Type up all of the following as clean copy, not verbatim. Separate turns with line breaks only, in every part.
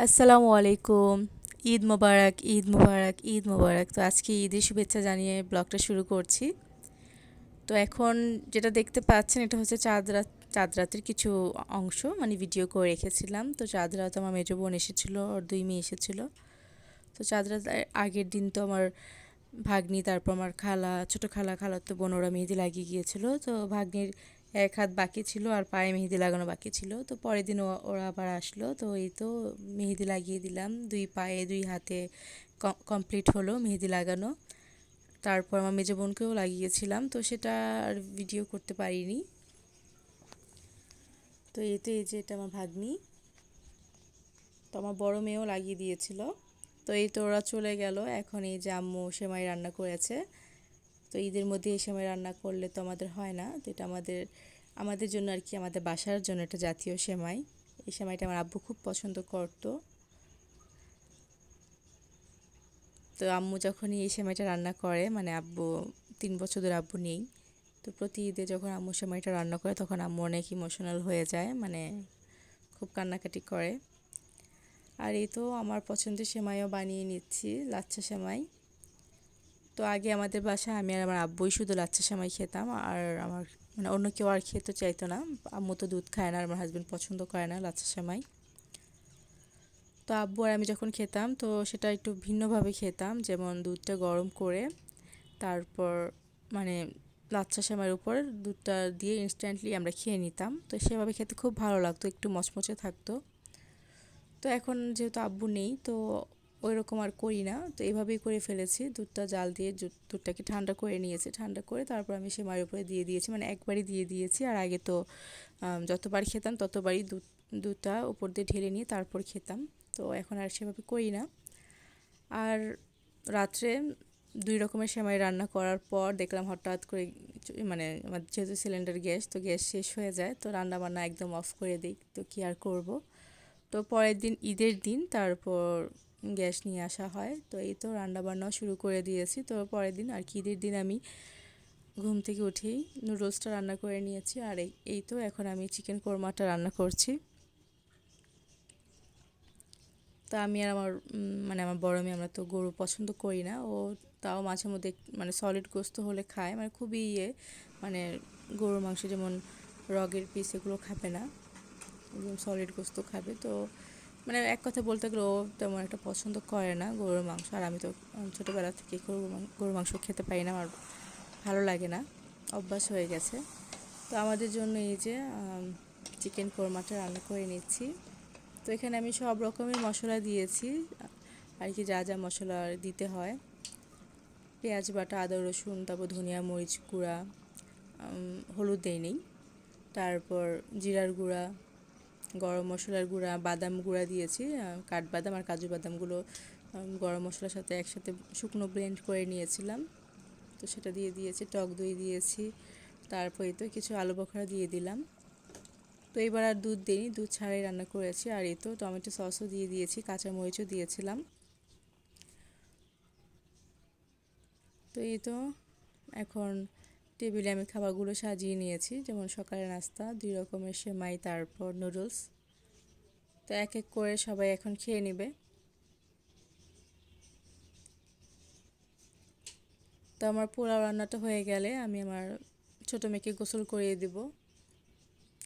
আসসালামু আলাইকুম। ঈদ মোবারক, ঈদ মোবারক, ঈদ মোবারক। তো আজকে ঈদের শুভেচ্ছা জানিয়ে ব্লগটা শুরু করছি। তো এখন যেটা দেখতে পাচ্ছেন এটা হচ্ছে চাঁদ রাতের কিছু অংশ মানে ভিডিও করে রেখেছিলাম। তো চাঁদ রাত আমার মেজো বোন এসেছিলো, ওর 2 মেয়ে এসেছিলো। তো চাঁদ রাত আগের দিন তো আমার ভাগ্নি, তারপর আমার খালা, ছোট খালা, খালাতো বোন ওরা মেহেদি লাগিয়ে গিয়েছিলো। তো ভাগ্নির এক হাত বাকি ছিল আর পায়ে মেহেদি লাগানো বাকি ছিল। তো পরের দিন ওরা আবার আসলো। তো এই তো মেহেদি লাগিয়ে দিলাম, 2 পায়ে 2 হাতে কমপ্লিট হলো মেহেদি লাগানো। তারপর আমার মেজো বোনকেও লাগিয়েছিলাম, তো সেটা আর ভিডিও করতে পারিনি। তো এই যে এটা আমার ভাগ্নি, তো আমার বড় মেয়েও লাগিয়ে দিয়েছিল। তো এই তো ওরা চলে গেল। এখন এই যে আম্মু সেমাই রান্না করেছে। তো ঈদের মধ্যে এই সেমাই রান্না করলে তো আমাদের হয় না, তো এটা আমাদের আমাদের জন্য আর কি, আমাদের বাসার জন্য একটা জাতীয় সেমাই। এই সেমাইটা আমার আব্বু খুব পছন্দ করতো। তো আম্মু যখনই এই সেমাইটা রান্না করে, মানে আব্বু 3 বছর ধরে আব্বু নেই, তো প্রতি ঈদে যখন আম্মু সেমাইটা রান্না করে তখন আম্মু অনেক ইমোশনাল হয়ে যায়, মানে খুব কান্নাকাটি করে। আর এই তো আমার পছন্দের সেমাইও বানিয়ে নিচ্ছি, লাচ্ছা সেমাই। তো আগে আমাদের বাসায় আমি আর আমার আব্বুই শুধু লাচ্ছা সেমাই খেতাম, আর আমার মানে অন্য কেউ আর খেতে চাইতো না। আম্মু তো দুধ খায় না আর আমার হাজবেন্ড পছন্দ করে না লাচ্ছা সেমাই। তো আব্বু আর আমি যখন খেতাম তো সেটা একটু ভিন্নভাবে খেতাম, যেমন দুধটা গরম করে তারপর মানে লাচ্ছা সেমাইয়ের উপর দুধটা দিয়ে ইনস্ট্যান্টলি আমরা খেয়ে নিতাম। তো সেভাবে খেতে খুব ভালো লাগতো, একটু মচমচে থাকতো। তো এখন যেহেতু আব্বু নেই তো ওই রকম আর করি না, তো এভাবেই করে ফেলেছি। দুধটা জাল দিয়ে দুধটাকে ঠান্ডা করে নিয়েছি, ঠান্ডা করে তারপর আমি সেমাইয়ের উপরে দিয়ে দিয়েছি, মানে একবারই দিয়ে দিয়েছি। আর আগে তো যতবার খেতাম ততবারই দুধটা উপর দিয়ে ঢেলে নিয়ে তারপর খেতাম। তো এখন আর সেভাবে করি না। আর রাত্রে 2 রকমের সেমাই রান্না করার পর দেখলাম হঠাৎ করে মানে আমার যেহেতু সিলিন্ডার গ্যাস, তো গ্যাস শেষ হয়ে যায়, তো রান্না বান্না একদম অফ করে দিই, তো কি আর করব। তো পরের দিন ঈদের দিন তারপর গ্যাস নিয়ে আসা হয়, তো এই তো রান্না বান্নাও শুরু করে দিয়েছি। তো পরের দিন আর কি ঈদের দিন আমি ঘুম থেকে উঠেই নুডলসটা রান্না করে নিয়েছি। আর এই তো এখন আমি চিকেন কোরমাটা রান্না করছি। তো আমি আর আমার মানে আমার বড় মেয়ে আমরা তো গরু পছন্দ করি না, ও তাও মাঝে মধ্যে মানে সলিড গোস্ত হলে খায়, মানে খুবই মানে গরুর মাংস যেমন রগের পিস এগুলো খাবে না, একদম সলিড গোস্ত খাবে। তো মানে এক কথা বলতে গেলে ও তেমন একটা পছন্দ করে না গরুর মাংস। আর আমি তো ছোটোবেলা থেকে গরুর মাংস খেতে পারি না, আমার ভালো লাগে না, অভ্যাস হয়ে গেছে। তো আমাদের জন্য এই যে চিকেন কোরমাটা রান্না করে নিচ্ছি। তো এখানে আমি সব রকমের মশলা দিয়েছি আর কি, যা যা মশলা দিতে হয়। পেঁয়াজ বাটা, আদা রসুন, তারপর ধনিয়া মরিচ গুঁড়া, হলুদ দেইনি, তারপর জিরার গুঁড়া, গরম মশলার গুঁড়া, বাদাম গুঁড়া দিয়েছি, কাঠবাদাম আর কাজু বাদামগুলো গরম মশলার সাথে একসাথে শুকনো ব্লেন্ড করে নিয়েছিলাম, তো সেটা দিয়ে দিয়েছি। টক দই দিয়েছি, তারপরে তো কিছু আলু বখরা দিয়ে দিলাম। তো এবার আর দুধ দিইনি, দুধ ছাড়াই রান্না করেছি। আর এই তো টমেটো সসও দিয়ে দিয়েছি, কাঁচা মরিচও দিয়েছিলাম। তো এই তো এখন টেবিলে আমি খাবারগুলো সাজিয়ে নিয়েছি, যেমন সকালে নাস্তা 2 রকমের সেমাই, তারপর নুডলস। তো এক এক করে সবাই এখন খেয়ে নেবে। তো আমার পোলাও রান্নাটা হয়ে গেলে আমি আমার ছোটো মেয়েকে গোসল করিয়ে দেব,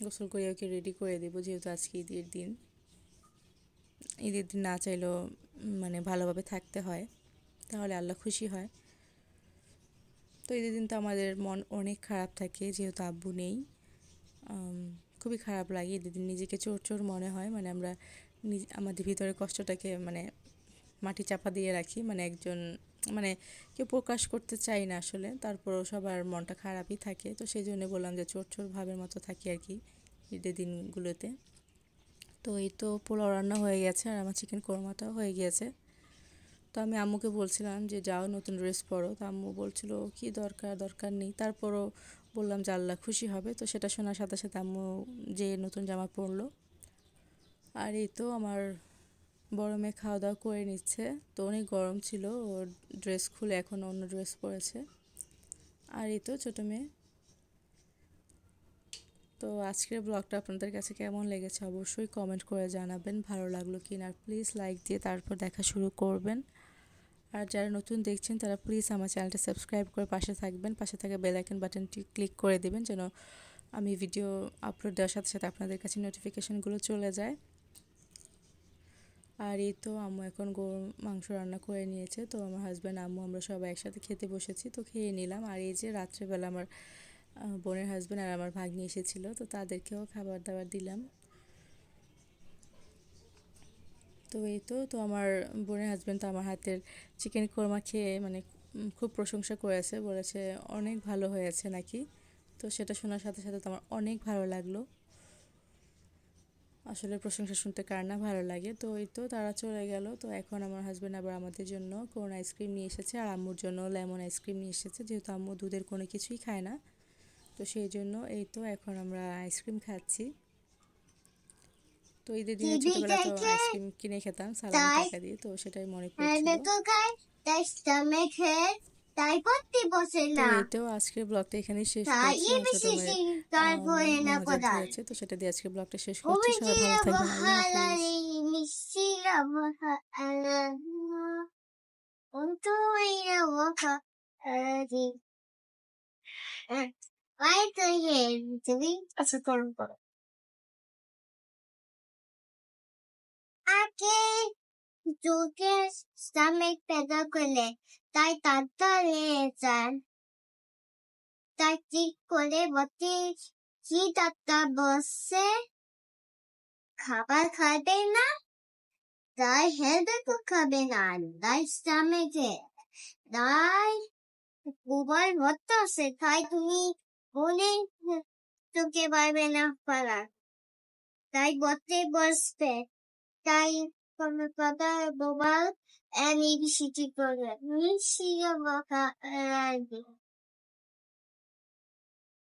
গোসল করিয়ে ওকে রেডি করে দেবো, যেহেতু আজকে ঈদের দিন। ঈদের দিন না চাইলেও মানে ভালোভাবে থাকতে হয়, তাহলে আল্লাহ খুশি হয়। তো ঈদের দিন তো আমাদের মন অনেক খারাপ থাকে, যেহেতু আব্বু নেই। খুবই খারাপ লাগে ঈদের দিন, নিজেকে চোর চোর মনে হয়, মানে আমরা আমাদের ভিতরে কষ্টটাকে মানে মাটি চাপা দিয়ে রাখি, মানে একজন মানে কেউ প্রকাশ করতে চাই না আসলে, তারপরও সবার মনটা খারাপই থাকে। তো সেই জন্য বললাম যে চোর চোর ভাবের মতো থাকি আর কি ঈদের দিনগুলোতে। তো এই তো পোলাও রান্না হয়ে গেছে আর আমার চিকেন কোরমাটাও হয়ে গিয়েছে। তো আমি আম্মুকে বলছিলাম যে যাও নতুন ড্রেস পরো, তো আম্মু বলছিল কি দরকার, দরকার নেই। তারপরও বললাম যে আল্লাহ খুশি হবে, তো সেটা শোনার সাথে সাথে আম্মু যে নতুন জামা পরলো। আর এই তো আমার বড় মেয়ে খাওয়া দাওয়া করে নিচ্ছে, তো অনেক গরম ছিল, ওর ড্রেস খুলে এখন অন্য ড্রেস পরেছে। আর এই তো ছোটো মেয়ে। তো আজকের ব্লগটা আপনাদের কাছে কেমন লেগেছে অবশ্যই কমেন্ট করে জানাবেন, ভালো লাগলো কি না। প্লিজ লাইক দিয়ে তারপর দেখা শুরু করবেন। আর যারা নতুন দেখছেন তারা প্লিজ আমার চ্যানেলটা সাবস্ক্রাইব করে পাশে থাকবেন, পাশে থাকা বেল আইকন বাটনটি ক্লিক করে দেবেন যেন আমি ভিডিও আপলোড দেওয়ার সাথে সাথে আপনাদের কাছে নোটিফিকেশনগুলো চলে যায়। আর এই তো আম্মু এখন গরুর মাংস রান্না করে নিয়েছে, তো আমার হাজব্যান্ড আম্মু আমরা সবাই একসাথে খেতে বসেছি, তো খেয়ে নিলাম। আর এই যে রাত্রেবেলা আমার বোনের হাজব্যান্ড আর আমার ভাগ্নি এসেছিলো, তো তাদেরকেও খাবার দাবার দিলাম। তো এই তো আমার বোনের হাজব্যান্ড তো আমার হাতের চিকেন কোরমা খেয়ে মানে খুব প্রশংসা করেছে, বলেছে অনেক ভালো হয়েছে নাকি। তো সেটা শোনার সাথে সাথে তো আমার অনেক ভালো লাগলো। আসলে প্রশংসা শুনতে কার না ভালো লাগে। তো এই তো তারা চলে গেল। তো এখন আমার হাজব্যান্ড আবার আমাদের জন্য কোন আইসক্রিম নিয়ে এসেছে আর আম্মুর জন্য লেমন আইসক্রিম নিয়ে এসেছে, যেহেতু আম্মু দুধের কোনো কিছুই খায় না। তো সেই জন্য এই তো এখন আমরা আইসক্রিম খাচ্ছি। তো ঈদের দিনে
টিভি
ছোটবেলা তো
দেখে
আইসক্রিম কিনে খেতাম সালামি
তাই
টাকা দিয়ে, তো সেটাই মনে পড়ছিল।
হ্যান্ডেল খায় তাই স্টমাকে তাই পড়তে বসে
তো
না
এটাও আজকের ব্লগটা এখানেই শেষ
তাই
করছি। আমার ছোট
বেশি
মেয়ের
তারপরে না
মহাজাত
পড়ার
হয়েছে, তো সেটা দিয়ে আজকের ব্লগটা শেষ করছি।
ঘুমে
সবাই
ছিল
ভালো থাকবেন, আল্লাহ হাফিজ।
বহালারি মিছিল বহালা অন্তু ইরা বহালারি আই তো হে তুমি আচ্ছা করো আগে তোকে স্টমাক পেদা করলে তাই তাড়াতাড়ি যায় তাই ঠিক করে বসে কি তাতা বসে খাবার খাবে না তাই হেলথ খাবে না তাই স্টমাকে তাই গোবর ভর্তা আছে তাই তুমি বলে তোকে পারবে না পারা তাই বসবে তাই কোনো কথা বোবাল and ABC করবে মিশিয়ে বকা